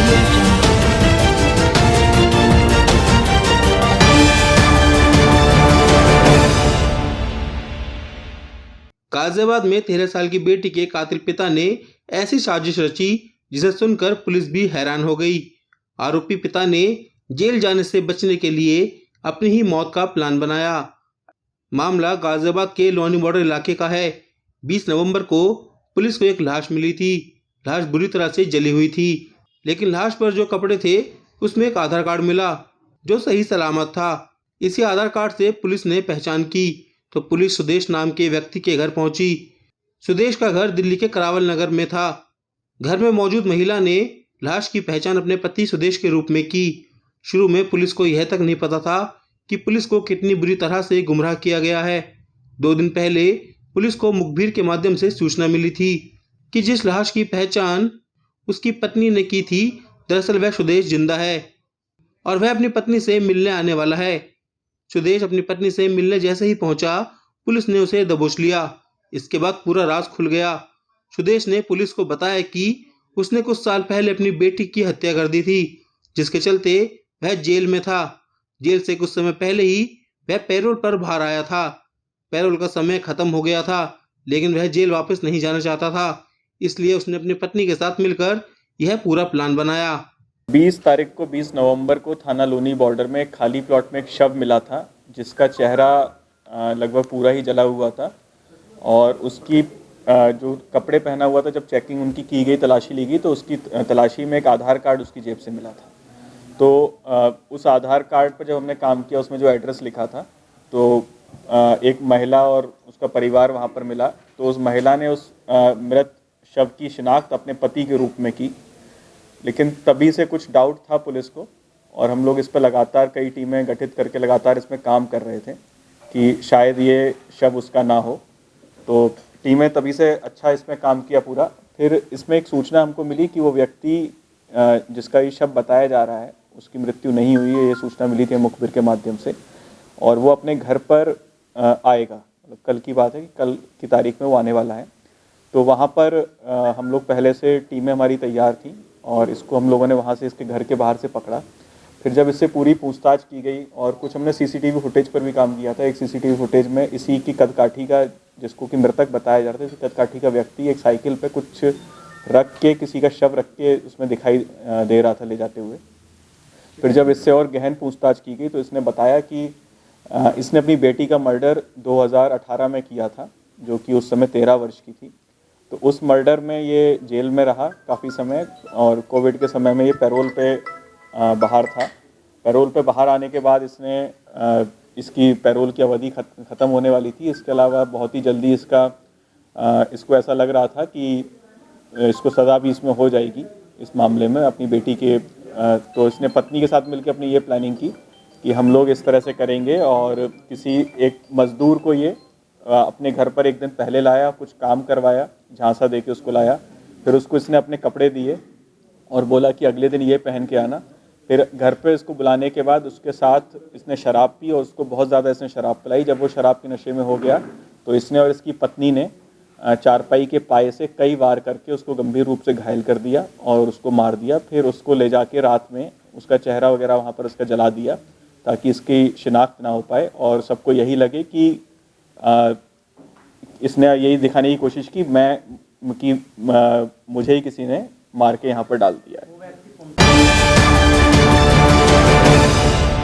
audio jungle. Ghaziabad में 13 साल की बेटी के कातिल पिता ने ऐसी साजिश रची जिसे सुनकर पुलिस भी हैरान हो गई। आरोपी पिता ने जेल जाने से बचने के लिए अपनी ही मौत का प्लान बनाया। मामला गाजियाबाद के लोनी बॉर्डर इलाके का है। 20 नवंबर को पुलिस को एक लाश मिली थी। लाश बुरी तरह से जली हुई थी, लेकिन लाश पर जो कपड़े थे उसमें एक आधार कार्ड मिला जो सही सलामत था। इसी आधार कार्ड से पुलिस ने पहचान की तो पुलिस सुदेश नाम के व्यक्ति के घर पहुंची। सुदेश का घर दिल्ली के करावल नगर में था। घर में मौजूद महिला ने लाश की पहचान अपने पति सुदेश के रूप में की। शुरू में पुलिस को यह तक नहीं पता था कि पुलिस को कितनी बुरी तरह से गुमराह किया गया है। 2 दिन पहले पुलिस को मुखबिर के माध्यम से सूचना मिली थी कि जिस लाश की पहचान उसकी पत्नी ने की थी, दरअसल वह सुदेश जिंदा है और वह अपनी पत्नी से मिलने आने वाला है। सुदेश अपनी पत्नी से मिलने जैसे ही पहुंचा, पुलिस ने उसे दबोच लिया। इसके बाद पूरा राज खुल गया। सुदेश ने पुलिस को बताया कि उसने कुछ साल पहले अपनी बेटी की हत्या कर दी थी, जिसके चलते वह जेल में था। जेल से कुछ समय पहले ही वह पैरोल पर बाहर आया था। पैरोल का समय खत्म हो गया था, लेकिन वह जेल वापस नहीं जाना चाहता था। इसलिए उसने अपनी पत्नी के साथ मिलकर यह पूरा प्लान बनाया। 20 नवंबर को थाना लोनी बॉर्डर में एक खाली प्लॉट में एक शव मिला था, जिसका चेहरा लगभग पूरा ही जला हुआ था और उसकी जो कपड़े पहना हुआ था, जब चेकिंग उनकी की गई, तलाशी ली गई, तो उसकी तलाशी में एक आधार कार्ड उसकी जेब से मिला था। तो उस आधार कार्ड पर जब हमने काम किया, उसमें जो एड्रेस लिखा था, तो एक महिला और उसका परिवार वहाँ पर मिला। तो उस महिला ने उस मृत शव की शिनाख्त अपने पति के रूप में की, लेकिन तभी से कुछ डाउट था पुलिस को और हम लोग इस पर लगातार कई टीमें गठित करके लगातार इसमें काम कर रहे थे कि शायद ये शव उसका ना हो। तो टीमें तभी से अच्छा इसमें काम किया पूरा। फिर इसमें एक सूचना हमको मिली कि वो व्यक्ति जिसका ये शव बताया जा रहा है, उसकी मृत्यु नहीं हुई है। ये सूचना मिली थी मुखबिर के माध्यम से और वो अपने घर पर आएगा। मतलब कल की बात है कि कल की तारीख में वो आने वाला है। तो वहाँ पर हम लोग पहले से टीमें हमारी तैयार थी और इसको हम लोगों ने वहाँ से इसके घर के बाहर से पकड़ा। फिर जब इससे पूरी पूछताछ की गई और कुछ हमने सीसीटीवी फुटेज पर भी काम किया था। एक सीसीटीवी फुटेज में इसी की कदकाठी का, जिसको कि मृतक बताया जा रहा था, इसी कदकाठी का व्यक्ति एक साइकिल पे कुछ रख के, किसी का शव रख के उसमें दिखाई दे रहा था ले जाते हुए। फिर जब इससे और गहन पूछताछ की गई तो इसने बताया कि इसने अपनी बेटी का मर्डर 2018 में किया था, जो कि उस समय 13 वर्ष की थी। तो उस मर्डर में ये जेल में रहा काफ़ी समय और कोविड के समय में ये पैरोल पे बाहर था। पैरोल पे बाहर आने के बाद इसने इसकी पैरोल की अवधि ख़त्म होने वाली थी। इसके अलावा बहुत ही जल्दी इसको ऐसा लग रहा था कि इसको सज़ा भी इसमें हो जाएगी इस मामले में अपनी बेटी के। तो इसने पत्नी के साथ मिलकर अपनी ये प्लानिंग की कि हम लोग इस तरह से करेंगे और किसी एक मज़दूर को ये अपने घर पर एक दिन पहले लाया, कुछ काम करवाया, झांसा दे के उसको लाया। फिर उसको इसने अपने कपड़े दिए और बोला कि अगले दिन ये पहन के आना। फिर घर पे इसको बुलाने के बाद उसके साथ इसने शराब पी और उसको बहुत ज़्यादा इसने शराब पिलाई। जब वो शराब के नशे में हो गया तो इसने और इसकी पत्नी ने चारपाई के पाए से कई वार करके उसको गंभीर रूप से घायल कर दिया और उसको मार दिया। फिर उसको ले जाके रात में उसका चेहरा वगैरह वहाँ पर उसका जला दिया ताकि इसकी शिनाख्त ना हो पाए और सबको यही लगे कि इसने यही दिखाने की कोशिश की मुझे ही किसी ने मार के यहाँ पर डाल दिया है।